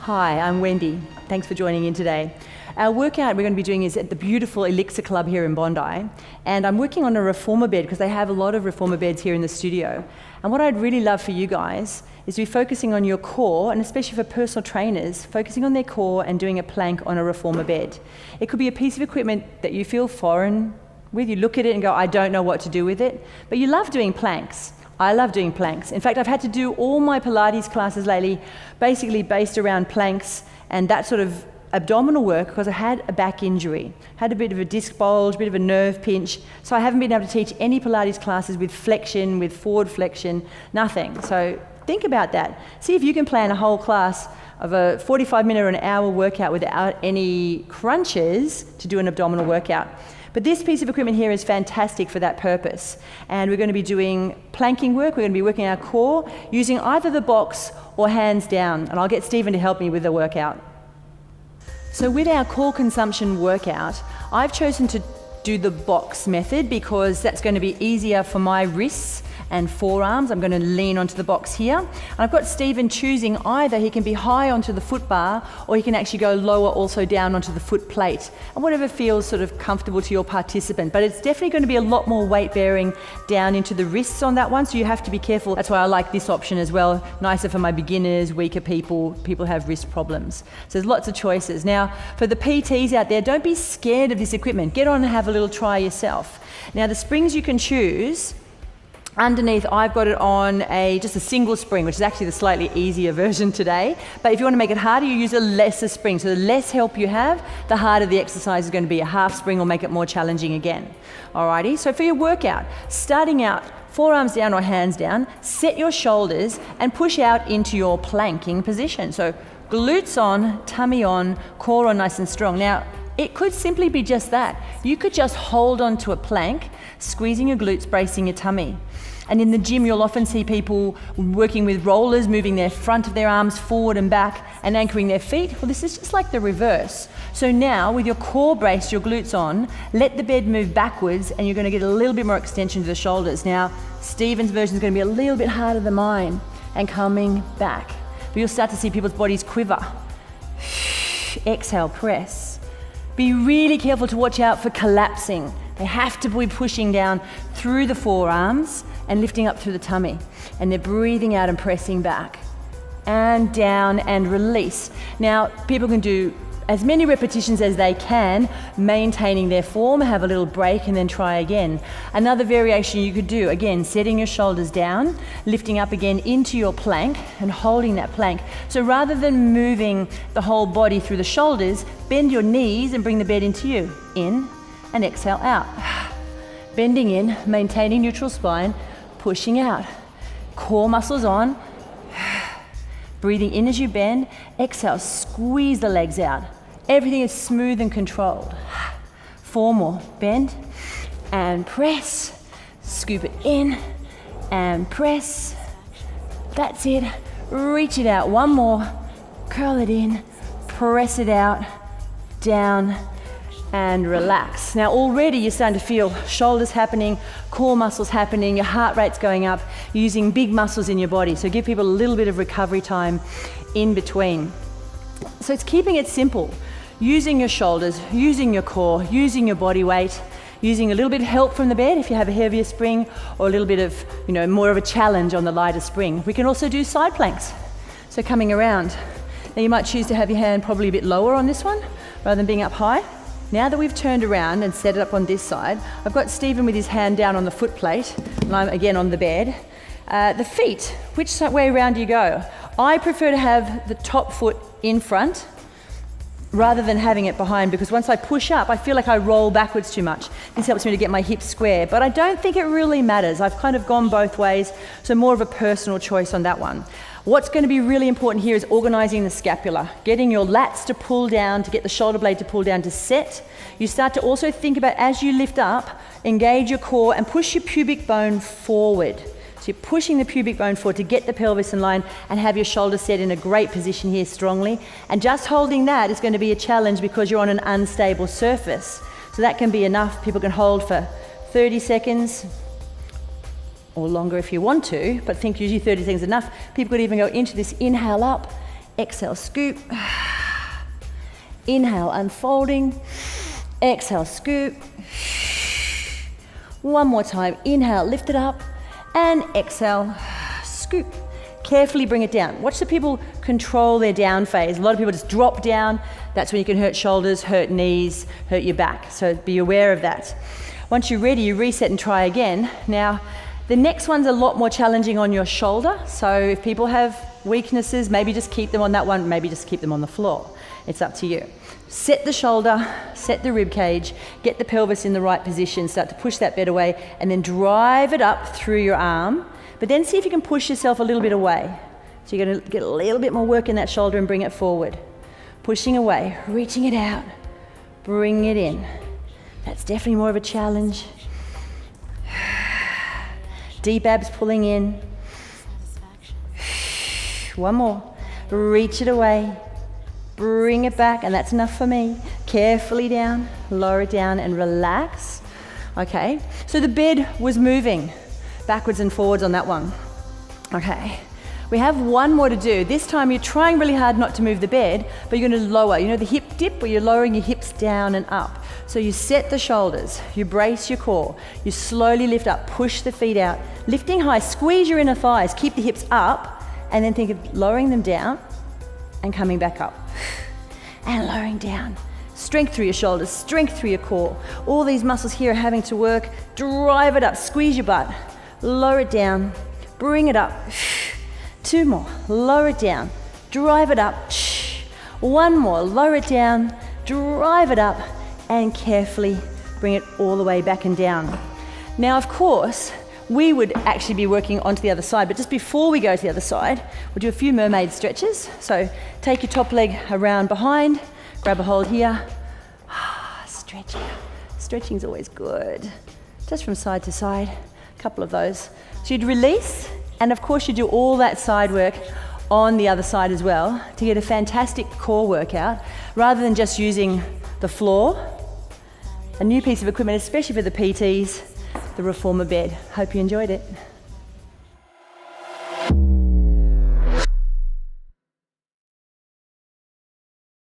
Hi, I'm Wendi. Thanks for joining in today. Our workout we're going to be doing is at the beautiful Elixir Club here in Bondi, and I'm working on a reformer bed because they have a lot of reformer beds here in the studio. And what I'd really love for you guys is to be focusing on your core, and especially for personal trainers, focusing on their core and doing a plank on a reformer bed. It could be a piece of equipment that you feel foreign with. You look at it and go, I don't know what to do with it, but you love doing planks. I love doing planks. In fact, I've had to do all my Pilates classes lately basically based around planks and that sort of abdominal work because I had a back injury, had a bit of a disc bulge, a bit of a nerve pinch, so I haven't been able to teach any Pilates classes with flexion, with forward flexion, nothing. So think about that. See if you can plan a whole class of a 45-minute or an hour workout without any crunches to do an abdominal workout. But this piece of equipment here is fantastic for that purpose. And we're going to be doing planking work. We're going to be working our core using either the box or hands down. And I'll get Stephen to help me with the workout. So with our core consumption workout, I've chosen to do the box method because that's going to be easier for my wrists and forearms. I'm going to lean onto the box here. And I've got Stephen choosing either he can be high onto the foot bar or he can actually go lower also down onto the foot plate. And whatever feels sort of comfortable to your participant. But it's definitely going to be a lot more weight bearing down into the wrists on that one, so you have to be careful. That's why I like this option as well. Nicer for my beginners, weaker people who have wrist problems. So there's lots of choices. Now, for the PTs out there, don't be scared of this equipment. Get on and have a little try yourself. Now, the springs you can choose. Underneath, I've got it on just a single spring, which is actually the slightly easier version today. But if you want to make it harder, you use a lesser spring. So the less help you have, the harder the exercise is going to be. A half spring will make it more challenging again. Alrighty, so for your workout, starting out, forearms down or hands down, set your shoulders and push out into your planking position. So glutes on, tummy on, core on nice and strong. Now, it could simply be just that. You could just hold onto a plank, squeezing your glutes, bracing your tummy. And in the gym, you'll often see people working with rollers, moving their front of their arms forward and back and anchoring their feet. Well, this is just like the reverse. So now, with your core braced, your glutes on, let the bed move backwards and you're going to get a little bit more extension to the shoulders. Now, Stephen's version is going to be a little bit harder than mine and coming back. But you'll start to see people's bodies quiver. Exhale, press. Be really careful to watch out for collapsing. They have to be pushing down through the forearms and lifting up through the tummy. And they're breathing out and pressing back. And down and release. Now, people can do as many repetitions as they can, maintaining their form, have a little break and then try again. Another variation you could do, again, setting your shoulders down, lifting up again into your plank and holding that plank. So rather than moving the whole body through the shoulders, bend your knees and bring the bed into you. In and exhale out. Bending in, maintaining neutral spine, pushing out. Core muscles on. Breathing in as you bend. Exhale, squeeze the legs out. Everything is smooth and controlled. 4 more. Bend and press. Scoop it in and press. That's it. Reach it out. 1 more. Curl it in. Press it out. Down and relax. Now already you're starting to feel shoulders happening, core muscles happening, your heart rate's going up, you're using big muscles in your body. So give people a little bit of recovery time in between. So it's keeping it simple. Using your shoulders, using your core, using your body weight, using a little bit of help from the bed if you have a heavier spring, or a little bit of, more of a challenge on the lighter spring. We can also do side planks. So coming around. Now you might choose to have your hand probably a bit lower on this one, rather than being up high. Now that we've turned around and set it up on this side, I've got Stephen with his hand down on the foot plate, and I'm again on the bed. The feet, which way around do you go? I prefer to have the top foot in front rather than having it behind, because once I push up, I feel like I roll backwards too much. This helps me to get my hips square, but I don't think it really matters. I've kind of gone both ways, so more of a personal choice on that one. What's going to be really important here is organizing the scapula, getting your lats to pull down, to get the shoulder blade to pull down to set. You start to also think about, as you lift up, engage your core and push your pubic bone forward. So you're pushing the pubic bone forward to get the pelvis in line and have your shoulders set in a great position here strongly. And just holding that is going to be a challenge because you're on an unstable surface. So that can be enough. People can hold for 30 seconds, or longer if you want to, but think usually 30 seconds is enough. People could even go into this inhale up Exhale, scoop. Inhale, unfolding. Exhale, scoop. One more time. Inhale, lift it up. And exhale, scoop. Carefully bring it down. Watch the people control their down phase. A lot of people just drop down. That's when you can hurt shoulders, hurt knees, hurt your back. So be aware of that. Once you're ready, you reset and try again. Now, the next one's a lot more challenging on your shoulder. So if people have weaknesses, maybe just keep them on that one, maybe just keep them on the floor. It's up to you. Set the shoulder, set the rib cage, get the pelvis in the right position, start to push that bed away, and then drive it up through your arm. But then see if you can push yourself a little bit away. So you're going to get a little bit more work in that shoulder and bring it forward. Pushing away, reaching it out, bring it in. That's definitely more of a challenge. Deep abs pulling in. One more. Reach it away. Bring it back, and that's enough for me. Carefully down, lower it down, and relax. Okay, so the bed was moving backwards and forwards on that one. Okay, we have one more to do. This time you're trying really hard not to move the bed, but you're going to lower. You know the hip dip where you're lowering your hips down and up. So you set the shoulders, you brace your core, you slowly lift up, push the feet out, lifting high, squeeze your inner thighs, keep the hips up, and then think of lowering them down and coming back up. And lowering down. Strength through your shoulders, strength through your core. All these muscles here are having to work. Drive it up, squeeze your butt. Lower it down, bring it up. Two more, lower it down, drive it up. One more, lower it down, drive it up, and carefully bring it all the way back and down. Now, of course, we would actually be working onto the other side, but just before we go to the other side, we'll do a few mermaid stretches. So take your top leg around behind, grab a hold here. Stretching. Stretching's always good. Just from side to side, a couple of those. So you'd release, and of course you do all that side work on the other side as well to get a fantastic core workout, rather than just using the floor. A new piece of equipment, especially for the PTs, the Reformer bed. Hope you enjoyed it.